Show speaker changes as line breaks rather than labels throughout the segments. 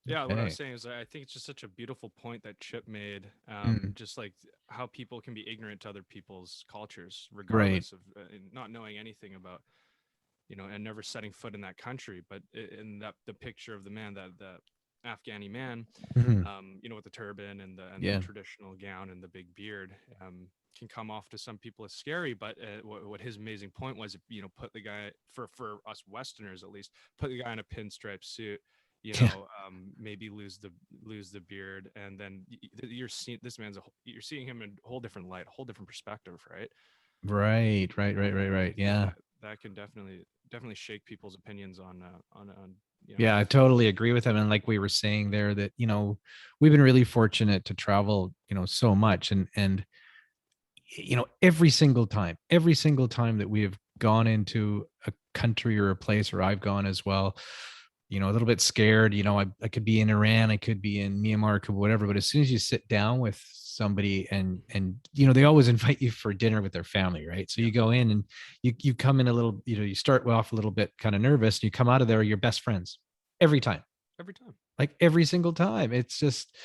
Yeah, what I was
Okay.
saying is I think it's just such a beautiful point that Chip made.
Mm,
Just like how people can be ignorant to other people's cultures,
right.
regardless of not knowing anything about, and never setting foot in that country. But in that the picture of the man, that Afghani man,
Hmm.
with the turban and the
Yeah.
traditional gown and the big beard, can come off to some people as scary. But what his amazing point was, put the guy for us Westerners at least, put the guy in a pinstripe suit.
Yeah.
Maybe lose the beard, and then you're seeing this man's you're seeing him in a whole different light, a whole different perspective, right?
Right. Right. Right. Right.
And I
Right.
think
Yeah.
that can definitely shake people's opinions on
Yeah, I totally agree with him. And like we were saying there, that we've been really fortunate to travel, so much, and every single time that we have gone into a country or a place, or I've gone as well, a little bit scared. I could be in Iran, I could be in Myanmar, could whatever. But as soon as you sit down with somebody, and they always invite you for dinner with their family, right? So
yeah,
you go in and you come in a little, you start off a little bit kind of nervous, and you come out of there, you're best friends every time,
every time.
like every single time. It's just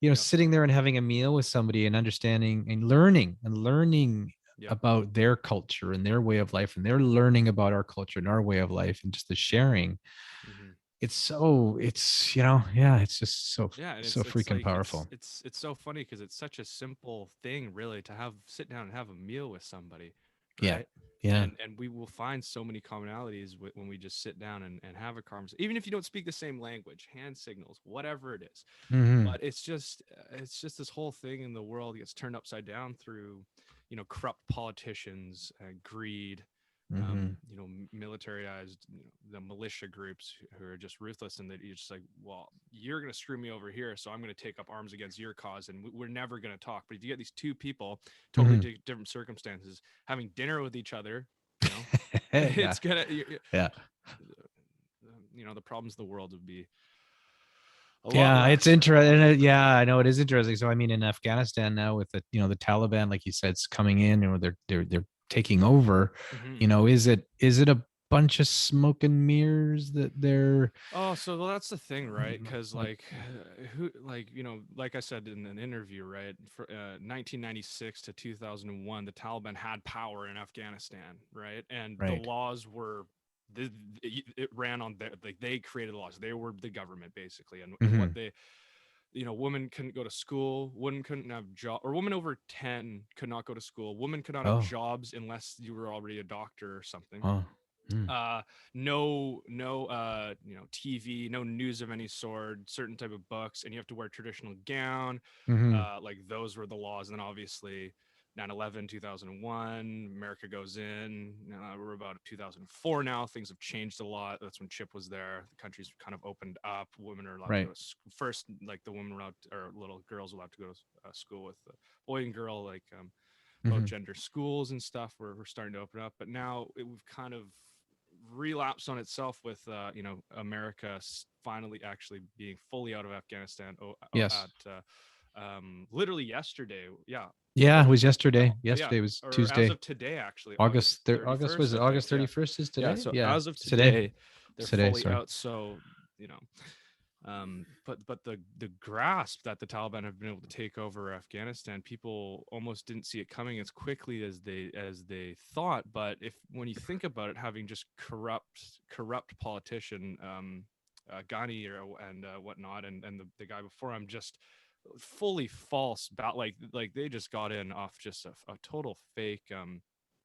Yeah,
sitting there and having a meal with somebody and understanding and learning
yeah.
about their culture and their way of life, and they're learning about our culture and our way of life, and just the sharing.
Hmm.
Yeah, it's just so
Yeah, and
so
it's
freaking
like
powerful.
it's so funny because it's such a simple thing, really, to have sit down and have a meal with somebody,
Yeah.
right?
Yeah.
And we will find so many commonalities when we just sit down and have a conversation, even if you don't speak the same language, hand signals, whatever it is.
Hmm.
But it's just this whole thing in the world gets turned upside down through, corrupt politicians, greed,
Hmm.
militarized, the militia groups who are just ruthless, and that you're just like, well, you're going to screw me over here, so I'm going to take up arms against your cause, and we're never going to talk. But if you get these two people, totally
Hmm.
different circumstances, having dinner with each other, you know,
Yeah.
it's gonna,
Yeah.
the problems of the world would be a lot
Yeah, it's
less, a lot
interesting.
different.
Yeah, I know it is interesting. So I mean, in Afghanistan now, with the Taliban, like you said, it's coming in, or they're taking over.
Hmm.
Is it a bunch of smoke and mirrors that they're
Oh, so well, that's the thing, right? Because
like?
who, like like I said in an interview, right? For 1996 to 2001, the Taliban had power in Afghanistan, right? And the
Right.
laws were, it ran on their, like, they created the laws. They were the government basically, and what
Hmm.
they, women couldn't go to school, women couldn't have job, or women over 10 could not go to school. Women could not have
Oh.
jobs unless you were already a doctor or something.
Oh. Mm.
uh no TV, no news of any sort, certain type of books, and you have to wear a traditional gown.
Hmm.
Like, those were the laws. And then obviously 9/11, 2001, America goes in. We're about 2004 now. Things have changed a lot. That's when Chip was there. The country's kind of opened up. Women are allowed to go
Right.
to first, like the women were allowed to, or little girls were allowed to go to school with boy and girl, like, both
Hmm.
gender schools and stuff. We're starting to open up, but now we've kind of relapsed on itself with America finally actually being fully out of Afghanistan,
Yes.
at literally yesterday. Yeah,
Yeah, it
literally.
was yesterday.
Yeah,
Yesterday was
or as
Tuesday.
of today, actually,
August
August
thir- August was
31st,
it
I think.
August
Yeah,
31st is
yeah.
today?
So
Yeah.
as of
It's today.
today, they're
It's today,
fully
sorry.
out. So, you know, but the grasp that the Taliban have been able to take over Afghanistan, people almost didn't see it coming as quickly as they thought. But if when you think about it, having just corrupt politician, Ghani, and whatnot, and the guy before him, just fully false, like they just got in off just a total fake,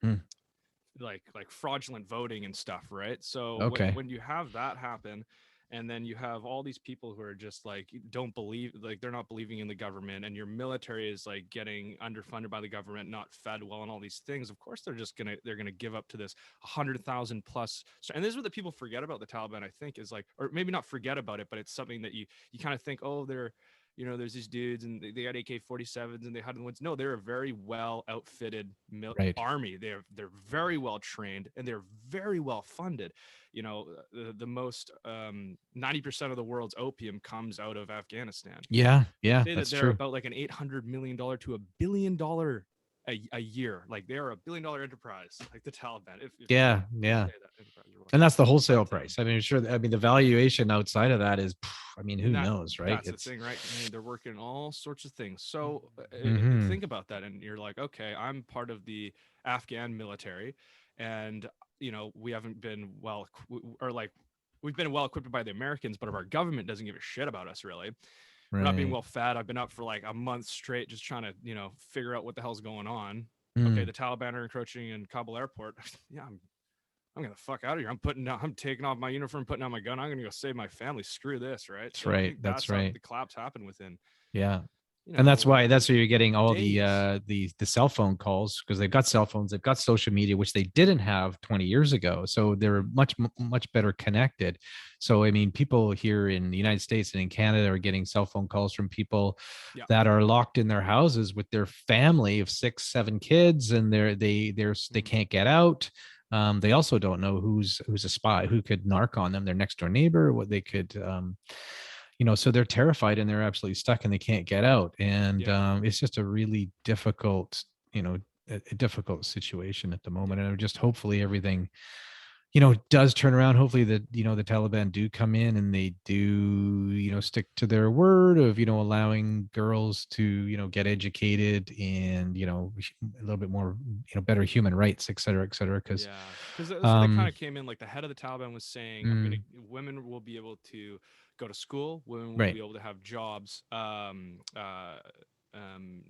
Hmm.
like fraudulent voting and stuff, right? So
Okay.
when you have that happen, and then you have all these people who are just like don't believe, like they're not believing in the government, and your military is like getting underfunded by the government, not fed well, and all these things, of course they're gonna give up to this 100,000 plus. So, and this is what the people forget about the Taliban, I think, is like, or maybe not forget about it, but it's something that you kind of think, oh, they're, there's these dudes and they got AK-47s and they had the ones. No, they're a very well outfitted
Right.
army. They're very well trained and they're very well funded. The most 90% of the world's opium comes out of Afghanistan.
Yeah.
They
Yeah,
say that
that's
they're
true.
about like an $800 million to $1 billion a year. Like, they are $1 billion enterprise, like the Taliban, if you
Yeah.
can
Yeah.
say that enterprise or
And
whatnot.
that's the wholesale
But
price. I mean, sure. I mean, the valuation outside of that is I mean,
And
who knows, right?
that's the
It's
thing, right? I mean, they're working all sorts of things. So
hmm
think about that, and you're like, okay, I'm part of the Afghan military, and we haven't been or like we've been well equipped by the Americans, but our government doesn't give a shit about us really. We're not being
right.
well fed. I've been up for like a month straight just trying to figure out what the hell's going on. Okay,
Mm,
the Taliban are encroaching in Kabul airport. Yeah, I'm gonna fuck out of here. I'm taking off my uniform, putting on my gun. I'm gonna go save my family. Screw this, right?
that's
So I
right.
think
That's
that's how
right.
the collapse happened within,
Yeah. And that's where you're getting all
days.
the cell phone calls, because they've got cell phones, they've got social media, which they didn't have 20 years ago. So they're
Mm-hmm.
much better connected. So I mean, people here in the United States and in Canada are getting cell phone calls from people
Yeah.
that are locked in their houses with their family of 6, 7 kids, and they
Mm-hmm.
can't get out. They also don't know who's a spy, who could narc on them, their next door neighbor, what they could so they're terrified and they're absolutely stuck and they can't get out. And
Yeah.
it's just a really difficult, a difficult situation at the
Yeah.
moment. And just hopefully everything, does turn around. Hopefully that, the Taliban do come in and they do, stick to their word of, allowing girls to, get educated and, a little bit more, better human rights, et cetera, et cetera. Because,
Yeah, because that's what they kind
um,
of came in. Like the head of the Taliban was saying,
mm,
women will be able to go to school, women will
right.
be able to have jobs.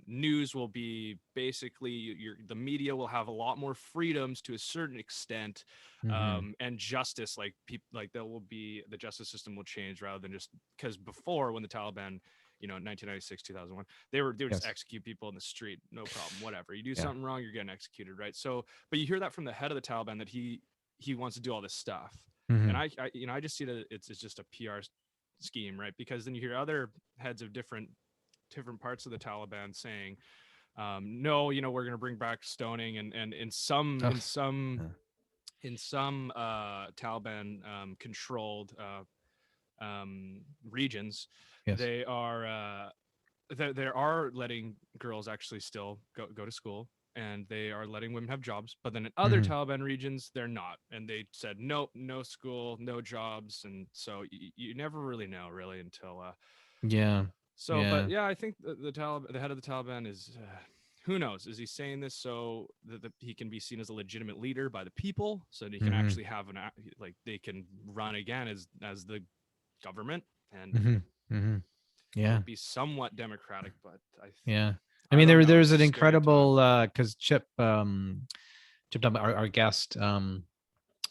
News will be basically the media will have a lot more freedoms to a certain extent,
Mm-hmm.
and justice, like people, like there will be the justice system will change rather than just because before when the Taliban 1996 2001 they would just
Yes.
execute people in the street, no problem, whatever, you do
Yeah.
something wrong, you're getting executed, right? So but you hear that from the head of the Taliban that he wants to do all this stuff, and
Mm-hmm.
I just see that it's just a PR scheme, right? Because then you hear other heads of different parts of the Taliban saying, no, we're going to bring back stoning, and in some
Oh,
in some
yeah.
in some Taliban controlled regions,
Yes.
they are they are letting girls actually still go to school, and they are letting women have jobs, but then in other
Mhm.
Taliban regions they're not, and they said nope, no school, no jobs, and so you never really know really until
Yeah.
so. But
Yeah.
yeah, I think the head of the Taliban is who knows, is he saying this so that he can be seen as a legitimate leader by the people, so that he can
Mhm.
actually have like they can run again as the government, and
Mhm. Mhm.
it'll
Yeah.
be somewhat democratic, but
Yeah. I
I
mean,
don't know.
there's
It's
an
scary to talk
incredible
about.
because Chip Duncan, our guest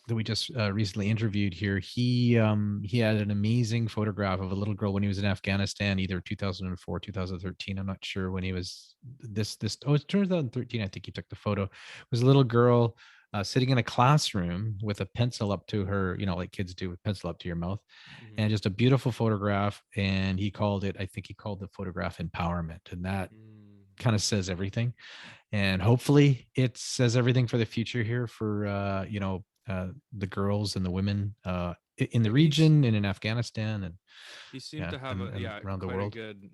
that we just recently interviewed here, he had an amazing photograph of a little girl when he was in Afghanistan, either 2004, 2013. I'm not sure when he was it's 2013. I think he took the photo. It was a little girl sitting in a classroom with a pencil up to her, like kids do, with pencil up to your mouth,
Mm-hmm.
and just a beautiful photograph. And I think he called the photograph empowerment. And that
Mm.
kind of says everything. And hopefully it says everything for the future here for, the girls and the women in the
Yeah,
region and in Afghanistan and
he seemed
yeah,
to have
and around the
quite a
world.
good.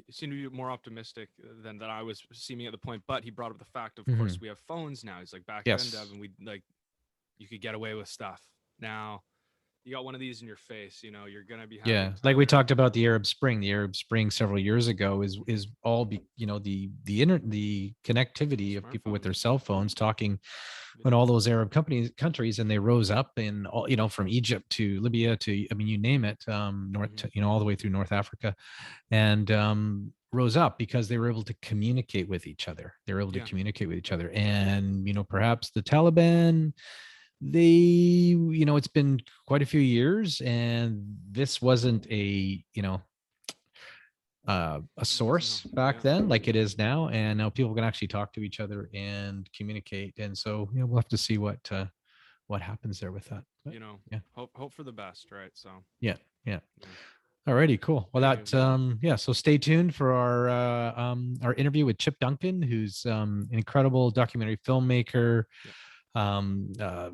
He seemed to be more optimistic than I was seeming at the point. But he brought up the fact, of course,
Mhm.
we have phones now. He's like, back then,
Yes.
Devin, we like you could get away with stuff. Now you got one of these in your face. You're gonna be having
Yeah, like we
other
talked about the Arab Spring. The Arab Spring several years ago is all the connectivity of people with their
smartphones,
cell phones talking when
video
all
calls.
those Arab countries, and they rose up in all, from Egypt to Libya to, I mean, you name it, north
Mm-hmm.
to, all the way through North Africa, and rose up because they were able to communicate with each other. They were able to
Yeah,
communicate with each other, and perhaps the Taliban, they, it's been quite a few years, and this wasn't a
it wasn't.
source back
Yeah,
then like it is now, and now people can actually talk to each other and communicate. And so, we'll have to see what happens there with that. But yeah,
hope for the best, right? So
yeah, yeah.
yeah.
Alrighty, cool. Well,
Anyways,
that
man.
yeah. So stay tuned for our interview with Chip Duncan, who's an incredible documentary filmmaker.
Yeah.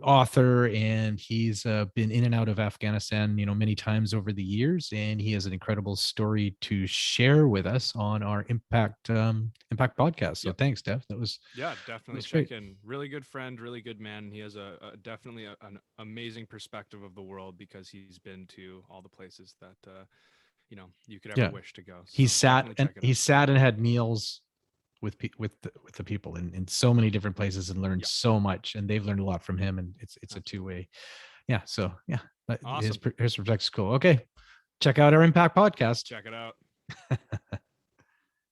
author, and he's been in and out of Afghanistan, many times over the years, and he has an incredible story to share with us on our Impact podcast. So
Yep.
thanks, Dev. That
Yeah, definitely
was
check
great.
in. Really good friend, really good man. He has a definitely an amazing perspective of the world because he's been to all the places that you could ever
Yeah,
wish to go.
he
So
sat
definitely
and
check it
he
out.
sat and had meals with the people in so many different places and learned
Yeah,
so much, and they've learned a lot from him, and it's a
absolutely.
two-way. Yeah, so yeah, his
Awesome.
his perspective's cool. Okay, check out our Impact podcast.
Check it out.